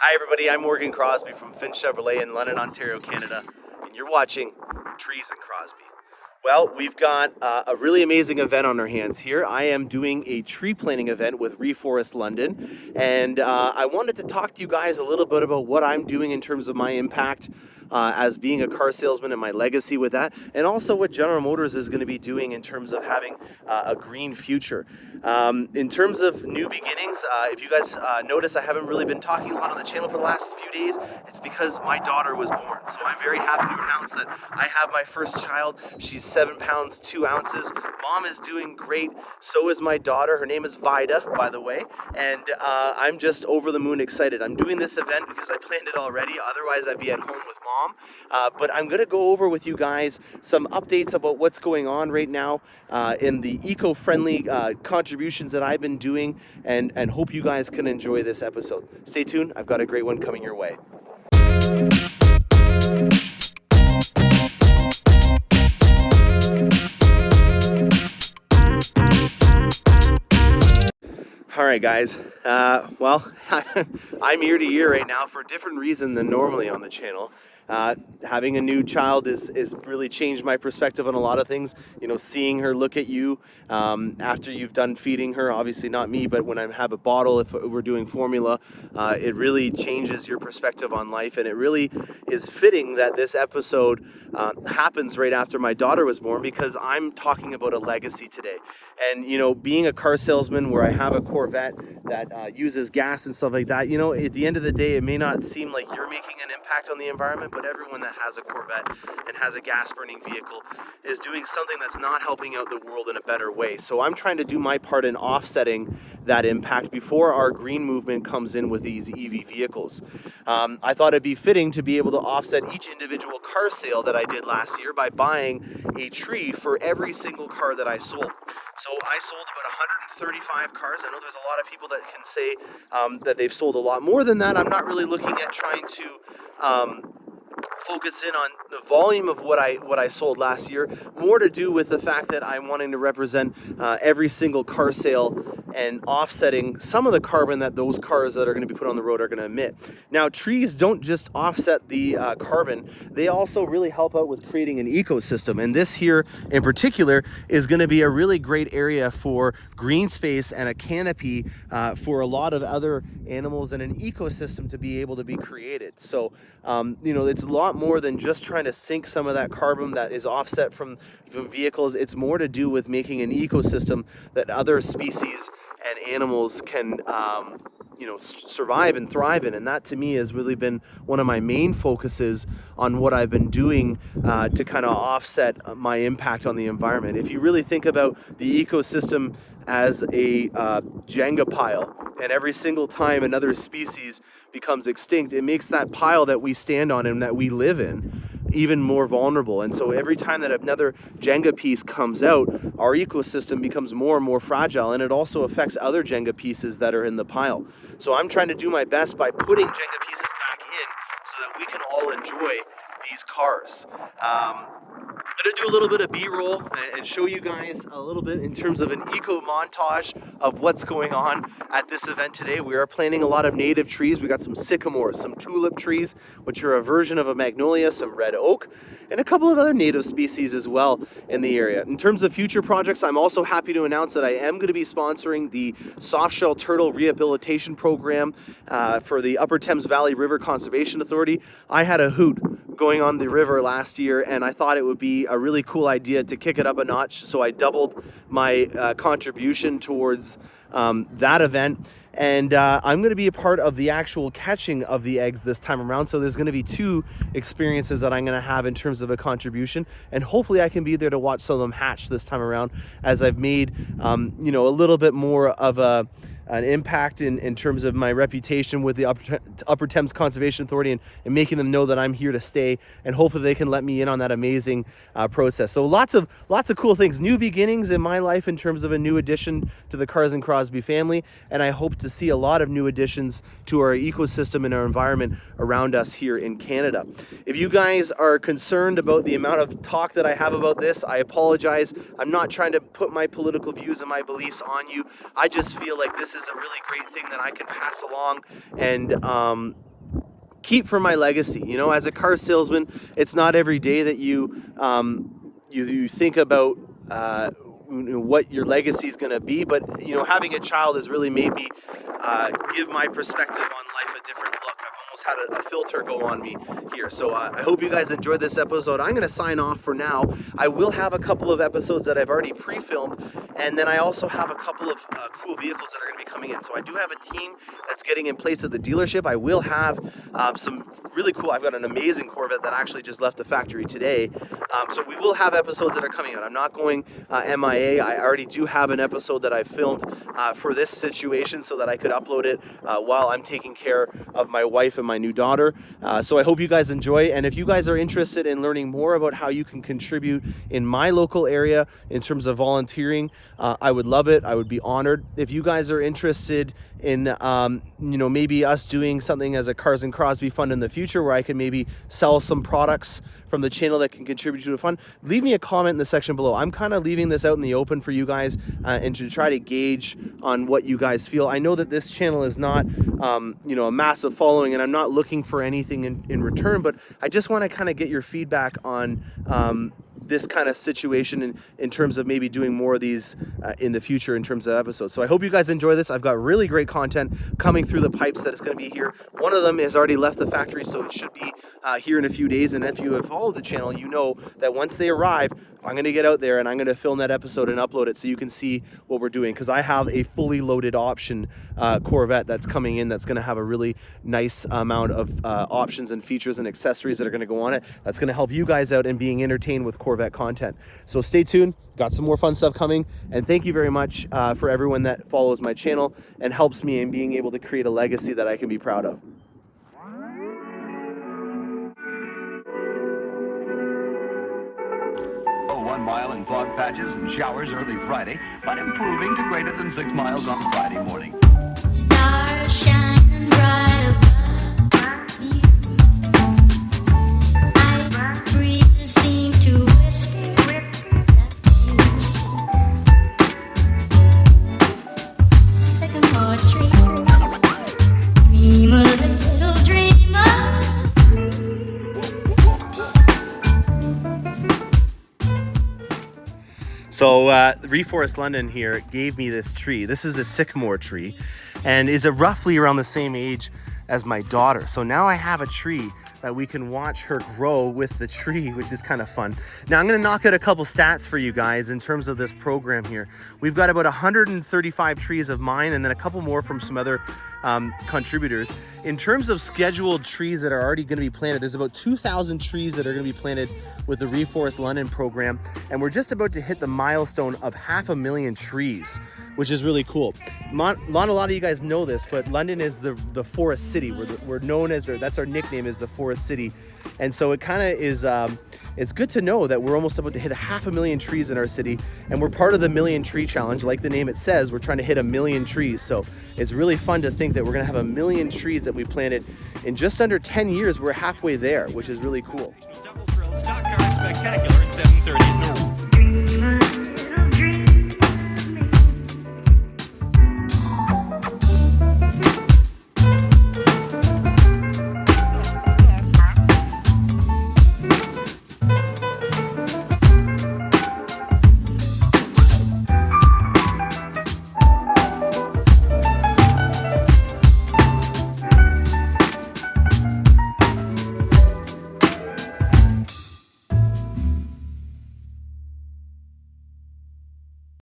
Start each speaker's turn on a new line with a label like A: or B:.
A: Hi everybody, I'm Crosbie from Finch Chevrolet in London, Ontario, Canada, and you're watching Trees in Crosby. Well, we've got a really amazing event on our hands here. I am doing a tree planting event with Reforest London, and I wanted to talk to you guys a little bit about what I'm doing in terms of my impact as being a car salesman and my legacy with that, and also what General Motors is going to be doing in terms of having a green future. In terms of new beginnings, if you guys notice, I haven't really been talking a lot on the channel for the last few days. It's because my daughter was born. So I'm very happy to announce that I have my first child. She's 7 pounds, 2 ounces. Mom is doing great. So is my daughter. Her name is Vida, by the way. And I'm just over the moon excited. I'm doing this event because I planned it already. Otherwise, I'd be at home with Mom. But I'm going to go over with you guys some updates about what's going on right now in the eco-friendly contributions that I've been doing, and hope you guys can enjoy this episode. Stay tuned. I've got a great one coming your way. All right, guys. Well, I'm year to year right now for a different reason than normally on the channel. Having a new child is really changed my perspective on a lot of things. You know, seeing her look at you after you've done feeding her, obviously not me, but when I have a bottle, if we're doing formula, it really changes your perspective on life. And it really is fitting that this episode happens right after my daughter was born, because I'm talking about a legacy today. And, you know, being a car salesman where I have a Corvette that uses gas and stuff like that, you know, at the end of the day, it may not seem like you're making an impact on the environment, but everyone that has a Corvette and has a gas burning vehicle is doing something that's not helping out the world in a better way. So I'm trying to do my part in offsetting that impact before our green movement comes in with these EV vehicles. I thought it'd be fitting to be able to offset each individual car sale that I did last year by buying a tree for every single car that I sold. So I sold about 135 cars. I know there's a lot of people that can say that they've sold a lot more than that. I'm not really looking at trying to focus in on the volume of what I sold last year, more to do with the fact that I'm wanting to represent every single car sale and offsetting some of the carbon that those cars that are going to be put on the road are going to emit. Now, trees don't just offset the carbon, they also really help out with creating an ecosystem. And this here in particular is going to be a really great area for green space and a canopy for a lot of other animals and an ecosystem to be able to be created. So, you know, it's a lot more than just trying to sink some of that carbon that is offset from vehicles. It's more to do with making an ecosystem that other species and animals can you know, survive and thrive in. And that to me has really been one of my main focuses on what I've been doing to kind of offset my impact on the environment. If you really think about the ecosystem as a Jenga pile, and every single time another species becomes extinct, it makes that pile that we stand on and that we live in even more vulnerable. And so every time that another Jenga piece comes out, our ecosystem becomes more and more fragile, and it also affects other Jenga pieces that are in the pile. So I'm trying to do my best by putting Jenga pieces back in so that we can all enjoy these cars. I'm going to do a little bit of B-roll and show you guys a little bit in terms of an eco montage of what's going on at this event today. We are planting a lot of native trees. We got some sycamores, some tulip trees, which are a version of a magnolia, some red oak, and a couple of other native species as well in the area. In terms of future projects, I'm also happy to announce that I am going to be sponsoring the soft-shell turtle rehabilitation program for the Upper Thames Valley River Conservation Authority. I had a hoot going on the river last year, and I thought it would be a really cool idea to kick it up a notch. So I doubled my contribution towards that event. And I'm going to be a part of the actual catching of the eggs this time around. So there's going to be 2 experiences that I'm going to have in terms of a contribution. And hopefully I can be there to watch some of them hatch this time around, as I've made, you know, a little bit more of an impact in terms of my reputation with the Upper Thames Conservation Authority, and making them know that I'm here to stay, and hopefully they can let me in on that amazing process. So lots of cool things, new beginnings in my life in terms of a new addition to the Cars and Crosby family, and I hope to see a lot of new additions to our ecosystem and our environment around us here in Canada. If you guys are concerned about the amount of talk that I have about this, I apologize. I'm not trying to put my political views and my beliefs on you. I just feel like this is a really great thing that I can pass along and keep for my legacy. You know, as a car salesman, it's not every day that you you think about what your legacy is going to be, but you know, having a child has really made me give my perspective on life a different look. I've almost had a filter go on me here. So I hope you guys enjoyed this episode. I'm going to sign off for now. I will have a couple of episodes that I've already pre-filmed, and then I also have a couple of cool vehicles that are going to be coming in. So I do have a team that's getting in place at the dealership. I will have some really cool, I've got an amazing Corvette that actually just left the factory today. So we will have episodes that are coming out. I'm not going MIA. I already do have an episode that I filmed for this situation so that I could upload it while I'm taking care of my wife and my new daughter. So I hope you guys enjoy, and if you guys are interested in learning more about how you can contribute in my local area in terms of volunteering, I would love it. I would be honored. If you guys are interested in you know, maybe us doing something as a Cars and Crosby fund in the future where I can maybe sell some products from the channel that can contribute to the fund, leave me a comment in the section below. I'm kind of leaving this out in the open for you guys and to try to gauge on what you guys feel. I know that this channel is not you know, a massive following, and I'm not looking for anything in return, but I just want to kind of get your feedback on this kind of situation in terms of maybe doing more of these in the future in terms of episodes. So I hope you guys enjoy this. I've got really great content coming through the pipes that is going to be here. One of them has already left the factory, so it should be here in a few days. And if you have followed the channel, you know that once they arrive, I'm going to get out there and I'm going to film that episode and upload it so you can see what we're doing, because I have a fully loaded option Corvette that's coming in that's going to have a really nice amount of options and features and accessories that are going to go on it. That's going to help you guys out in being entertained with Corvette content. So stay tuned. Got some more fun stuff coming, and thank you very much for everyone that follows my channel and helps me in being able to create a legacy that I can be proud of.
B: Oh, 1 mile in fog patches and showers early Friday, but improving to greater than 6 miles on Friday morning.
C: Stars shining bright above me. Night breezes seem to whisper. Sycamore tree, dream a little dreamer.
A: So Reforest London here gave me this tree. This is a sycamore tree and is roughly around the same age as my daughter. So now I have a tree that we can watch her grow with the tree, which is kind of fun. Now I'm gonna knock out a couple stats for you guys in terms of this program here. We've got about 135 trees of mine and then a couple more from some other contributors. In terms of scheduled trees that are already gonna be planted, there's about 2,000 trees that are gonna be planted with the Reforest London program. And we're just about to hit the milestone of 500,000 trees, which is really cool. Not a lot of you guys know this, but London is the forest city. We're known as, or that's our nickname, is the forest city. And so it kind of is, it's good to know that we're almost about to hit 500,000 trees in our city, and we're part of the Million Tree Challenge. Like the name it says, we're trying to hit 1,000,000 trees. So it's really fun to think that we're gonna have 1,000,000 trees that we planted in just under 10 years. We're halfway there, which is really cool.
B: Double thrill stock car spectacular at 7:30 at Norwood.